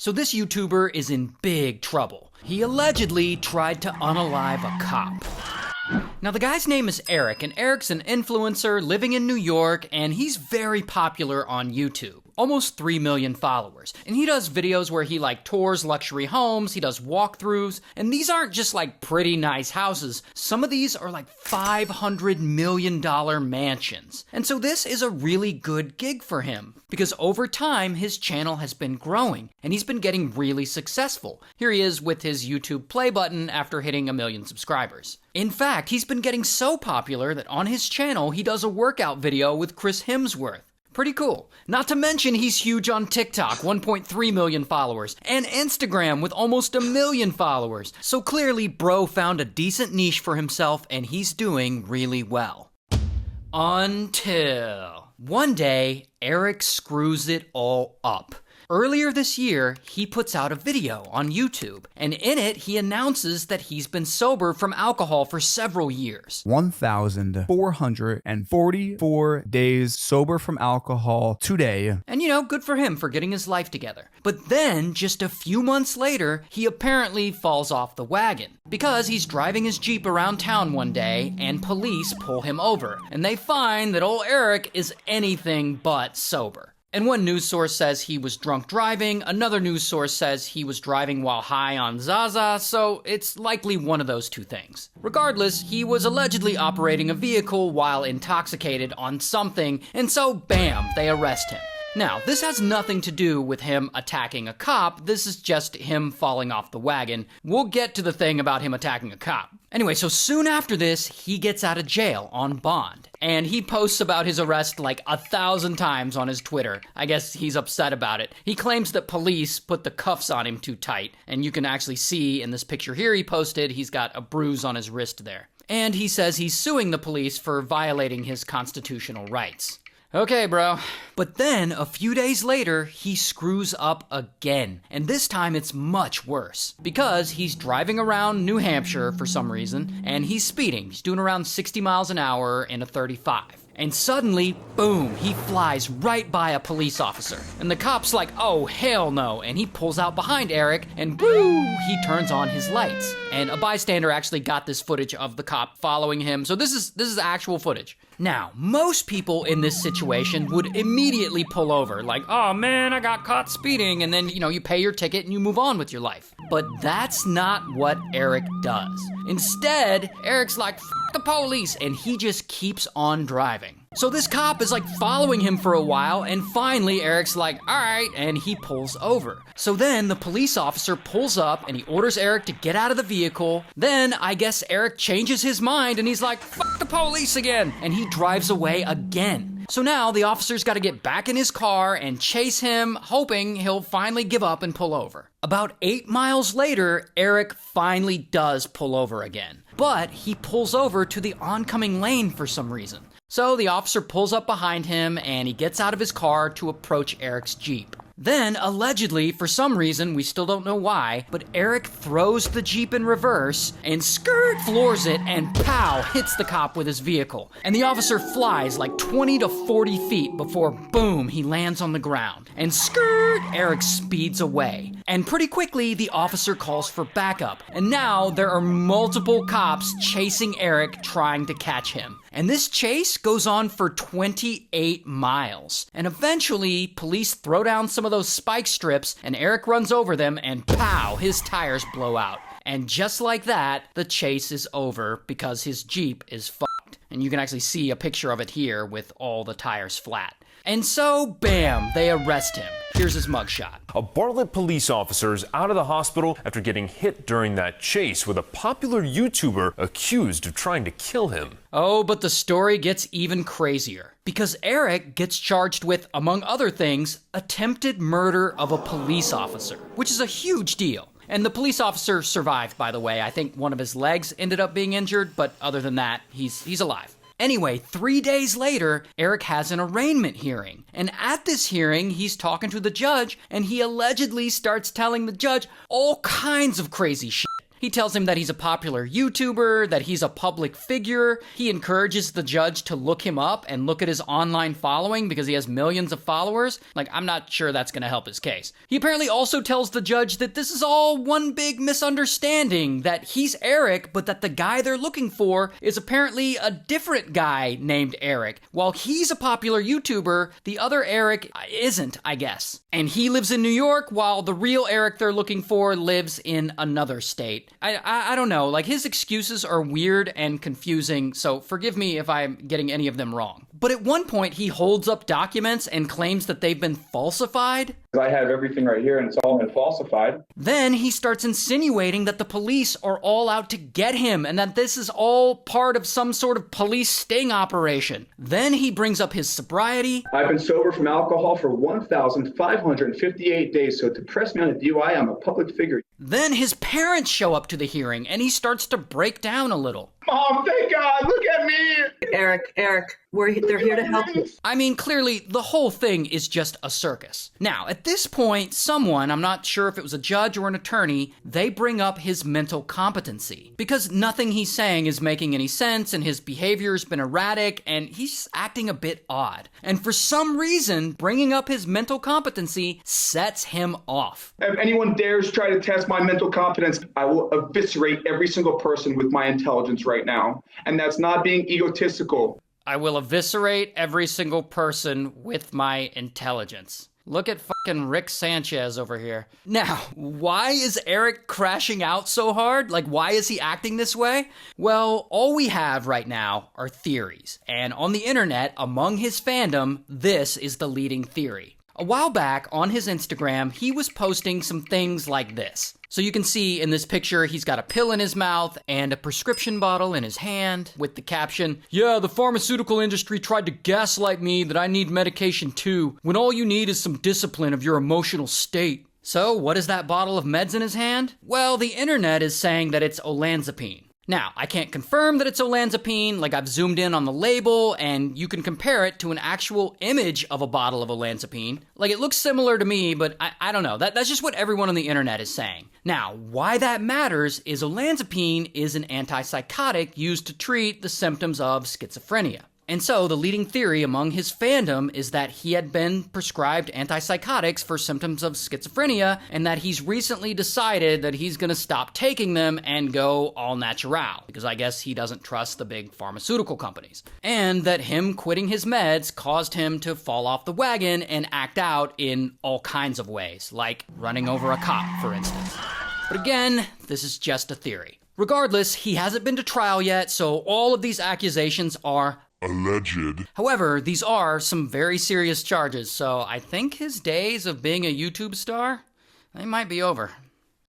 So this YouTuber is in big trouble. He allegedly tried to unalive a cop. Now the guy's name is Erik, and Erik's an influencer living in New York, and he's very popular on YouTube. Almost 3 million followers. And he does videos where he tours luxury homes, he does walkthroughs, and these aren't just pretty nice houses. Some of these are $500 million mansions. And so this is a really good gig for him, because over time his channel has been growing, and he's been getting really successful. Here he is with his YouTube play button after hitting 1 million subscribers. In fact, he's been getting so popular that on his channel he does a workout video with Chris Hemsworth. Pretty cool. Not to mention he's huge on TikTok, 1.3 million followers, and Instagram with almost 1 million followers. So clearly, bro found a decent niche for himself, and he's doing really well. Until one day, Erik screws it all up. Earlier this year, he puts out a video on YouTube, and in it, he announces that he's been sober from alcohol for several years. 1,444 days sober from alcohol today. And good for him for getting his life together. But then, just a few months later, he apparently falls off the wagon. Because he's driving his Jeep around town one day, and police pull him over. And they find that old Erik is anything but sober. And one news source says he was drunk driving, another news source says he was driving while high on Zaza, so it's likely one of those two things. Regardless, he was allegedly operating a vehicle while intoxicated on something, and so bam, they arrest him. Now, this has nothing to do with him attacking a cop, this is just him falling off the wagon. We'll get to the thing about him attacking a cop. Anyway, so soon after this, he gets out of jail on bond. And he posts about his arrest 1,000 times on his Twitter. I guess he's upset about it. He claims that police put the cuffs on him too tight. And you can actually see in this picture here he posted, he's got a bruise on his wrist there. And he says he's suing the police for violating his constitutional rights. Okay, bro. But then, a few days later, he screws up again. And this time it's much worse. Because he's driving around New Hampshire for some reason, and he's speeding. He's doing around 60 miles an hour in a 35. And suddenly, boom, he flies right by a police officer. And the cop's like, oh, hell no. And he pulls out behind Erik, and boo, he turns on his lights. And a bystander actually got this footage of the cop following him. So this is actual footage. Now, most people in this situation would immediately pull over, oh man, I got caught speeding, and then, you pay your ticket and you move on with your life. But that's not what Erik does. Instead, Erik's like, f the police, and he just keeps on driving. So this cop is following him for a while, and finally Erik's like, alright, and he pulls over. So then the police officer pulls up and he orders Erik to get out of the vehicle. Then I guess Erik changes his mind and he's like, fuck the police again, and he drives away again. So now the officer's got to get back in his car and chase him, hoping he'll finally give up and pull over. About 8 miles later, Erik finally does pull over again. But he pulls over to the oncoming lane for some reason. So the officer pulls up behind him and he gets out of his car to approach Erik's Jeep. Then, allegedly, for some reason, we still don't know why, but Erik throws the Jeep in reverse and floors it and pow, hits the cop with his vehicle. And the officer flies 20 to 40 feet before boom, he lands on the ground. And Erik speeds away. And pretty quickly, the officer calls for backup. And now there are multiple cops chasing Erik, trying to catch him. And this chase goes on for 28 miles. And eventually, police throw down some of those spike strips, and Erik runs over them, and pow, his tires blow out. And just like that, the chase is over because his Jeep is fucked. And you can actually see a picture of it here with all the tires flat. And so, bam, they arrest him. Here's his mugshot. A Bartlett police officer is out of the hospital after getting hit during that chase with a popular YouTuber accused of trying to kill him. Oh, but the story gets even crazier. Because Erik gets charged with, among other things, attempted murder of a police officer, which is a huge deal. And the police officer survived, by the way. I think one of his legs ended up being injured, but other than that, he's alive. Anyway, 3 days later, Erik has an arraignment hearing. And at this hearing, he's talking to the judge, and he allegedly starts telling the judge all kinds of crazy shit. He tells him that he's a popular YouTuber, that he's a public figure. He encourages the judge to look him up and look at his online following because he has millions of followers. Like, I'm not sure that's going to help his case. He apparently also tells the judge that this is all one big misunderstanding, that he's Erik, but that the guy they're looking for is apparently a different guy named Erik. While he's a popular YouTuber, the other Erik isn't, I guess. And he lives in New York, while the real Erik they're looking for lives in another state. I don't know, like, his excuses are weird and confusing, so forgive me if I'm getting any of them wrong. But at one point, he holds up documents and claims that they've been falsified. I have everything right here and it's all been falsified. Then he starts insinuating that the police are all out to get him and that this is all part of some sort of police sting operation. Then he brings up his sobriety. I've been sober from alcohol for 1,558 days, so to press me on a DUI, I'm a public figure. Then his parents show up to the hearing and he starts to break down a little. Mom, thank God, look at me! Erik, they're here to help you. I mean, clearly, the whole thing is just a circus. Now, at this point, someone, I'm not sure if it was a judge or an attorney, they bring up his mental competency. Because nothing he's saying is making any sense, and his behavior's been erratic, and he's acting a bit odd. And for some reason, bringing up his mental competency sets him off. If anyone dares try to test my mental competence, I will eviscerate every single person with my intelligence right now. And that's not being egotistical. I will eviscerate every single person with my intelligence. Look at fucking Rick Sanchez over here. Now, why is Erik crashing out so hard? Like, why is he acting this way? Well, all we have right now are theories. And on the internet, among his fandom, this is the leading theory. A while back, on his Instagram, he was posting some things like this. So you can see in this picture, he's got a pill in his mouth and a prescription bottle in his hand with the caption, "Yeah, the pharmaceutical industry tried to gaslight me that I need medication too, when all you need is some discipline of your emotional state." So what is that bottle of meds in his hand? Well, the internet is saying that it's olanzapine. Now, I can't confirm that it's olanzapine, like I've zoomed in on the label, and you can compare it to an actual image of a bottle of olanzapine. Like, it looks similar to me, but I don't know. That's just what everyone on the internet is saying. Now, why that matters is olanzapine is an antipsychotic used to treat the symptoms of schizophrenia. And so the leading theory among his fandom is that he had been prescribed antipsychotics for symptoms of schizophrenia and that he's recently decided that he's going to stop taking them and go all natural because I guess he doesn't trust the big pharmaceutical companies. And that him quitting his meds caused him to fall off the wagon and act out in all kinds of ways, like running over a cop, for instance. But again, this is just a theory. Regardless, he hasn't been to trial yet, so all of these accusations are alleged. However, these are some very serious charges, so I think his days of being a YouTube star, they might be over.